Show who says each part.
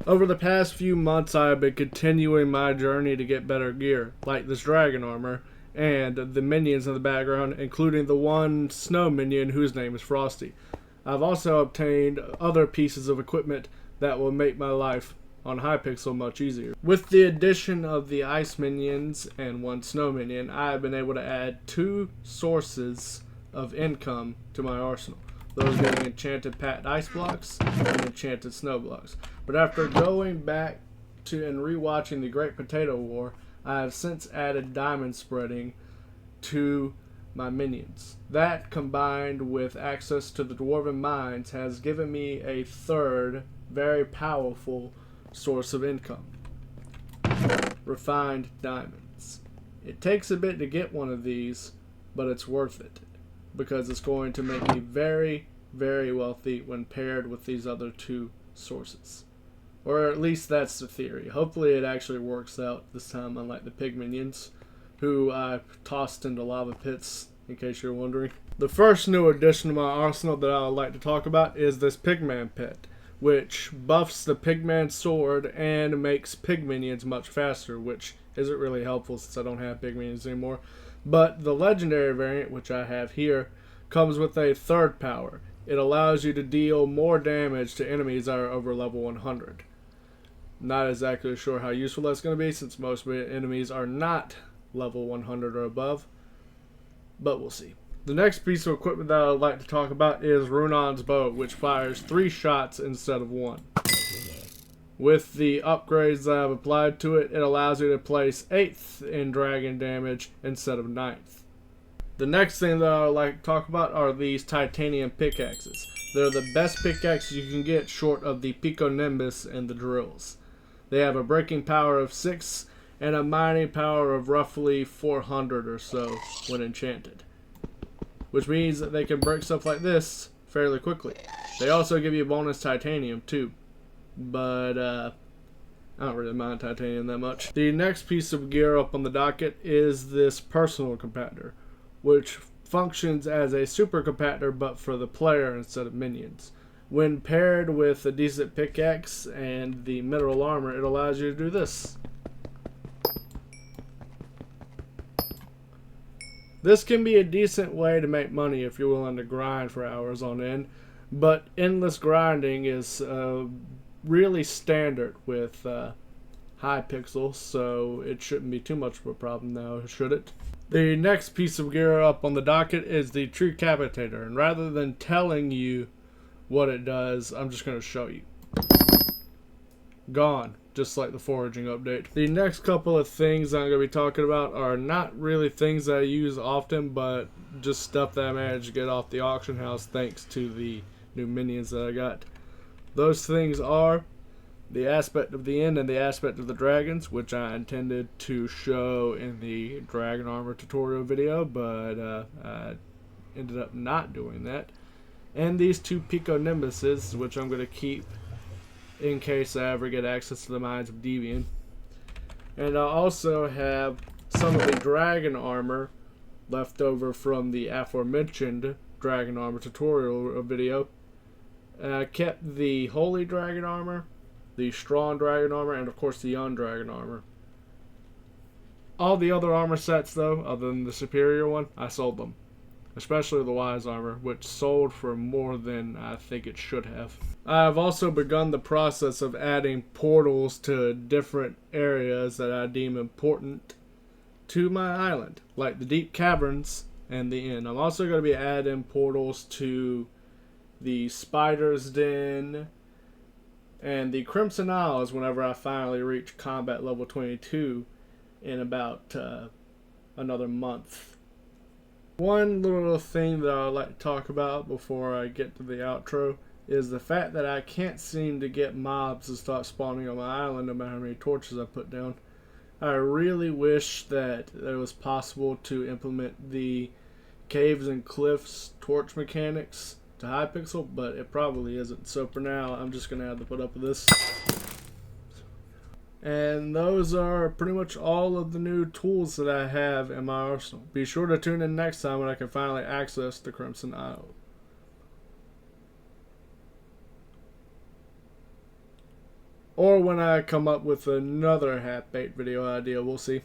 Speaker 1: Over the past few months, I have been continuing my journey to get better gear, like this dragon armor, and the minions in the background, including the one snow minion whose name is Frosty. I've also obtained other pieces of equipment that will make my life on Hypixel much easier. With the addition of the ice minions and one snow minion, I have been able to add 2 sources of income to my arsenal. Those being enchanted packed ice blocks and enchanted snow blocks. But after going back to and rewatching the Great Potato War, I have since added diamond spreading to my minions. That, combined with access to the dwarven mines, has given me a third very powerful source of income: refined diamonds. It takes a bit to get one of these, but it's worth it, because it's going to make me very, very wealthy when paired with these other 2 sources. Or at least that's the theory. Hopefully it actually works out this time, unlike the pig minions, who I tossed into lava pits, in case you're wondering. The first new addition to my arsenal that I would like to talk about is this pigman pet, which buffs the pigman sword and makes pig minions much faster, which isn't really helpful since I don't have pig minions anymore. But the legendary variant, which I have here, comes with a third power. It allows you to deal more damage to enemies that are over level 100. Not exactly sure how useful that's going to be, since most enemies are not level 100 or above, but we'll see. The next piece of equipment that I'd like to talk about is Runon's bow, which fires 3 shots instead of 1. With the upgrades that I've applied to it, it allows you to place 8th in dragon damage instead of 9th. The next thing that I'd like to talk about are these titanium pickaxes. They're the best pickaxes you can get short of the Pico Nimbus and the drills. They have a breaking power of 6 and a mining power of roughly 400 or so when enchanted, which means that they can break stuff like this fairly quickly. They also give you bonus titanium too, but I don't really mind titanium that much. The next piece of gear up on the docket is this personal compactor, which functions as a super compactor but for the player instead of minions. When paired with a decent pickaxe and the mineral armor, it allows you to do this. This can be a decent way to make money if you're willing to grind for hours on end, but endless grinding is really standard with Hypixel, so it shouldn't be too much of a problem now, should it? The next piece of gear up on the docket is the Tree Capitator, and rather than telling you what it does, I'm just going to show you. Gone, just like the foraging update. The next couple of things I'm going to be talking about are not really things that I use often, but just stuff that I managed to get off the auction house thanks to the new minions that I got. Those things are the aspect of the end and the aspect of the dragons, which I intended to show in the dragon armor tutorial video, but I ended up not doing that. And these 2 Pico Nimbuses, which I'm going to keep in case I ever get access to the Mines of Deviant. And I also have some of the dragon armor left over from the aforementioned dragon armor tutorial video. I kept the holy dragon armor, the strong dragon armor, and of course the young dragon armor. All the other armor sets, though, other than the superior one, I sold them. Especially the wise armor, which sold for more than I think it should have. I have also begun the process of adding portals to different areas that I deem important to my island, like the deep caverns and the inn. I'm also going to be adding portals to the Spider's Den and the Crimson Isles whenever I finally reach combat level 22 in about another month. One little thing that I'd like to talk about before I get to the outro is the fact that I can't seem to get mobs to start spawning on my island no matter how many torches I put down. I really wish that it was possible to implement the caves and cliffs torch mechanics to Hypixel, but it probably isn't. So for now, I'm just going to have to put up with this. And those are pretty much all of the new tools that I have in my arsenal. Be sure to tune in next time when I can finally access the Crimson Isle. or when I come up with another half-baked video idea. We'll see.